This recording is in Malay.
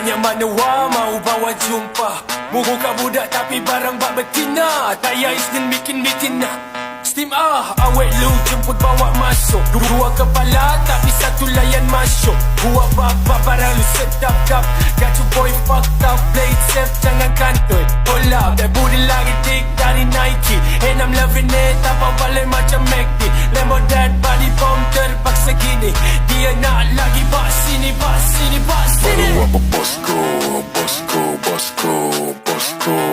Tanya mana mau bawa jumpa. Muka budak tapi barang bak betina. Tayar Isnin bikin betina. Steam awet lu jemput bawa masuk. Dua kepala tapi satu layan masuk. Buat bapak barang lu sedap kap. Got your boy fucked up, play it safe jangan kantoi. Hold up, that booty lagi thick dari Nike. And I'm loving it, tapau balik macam McD. Lemon that body bomb terpaksa gini. Dia nak lagi bak sini, bak sini, bak sini. Baru apa bosku, bosku, bosku, bosku.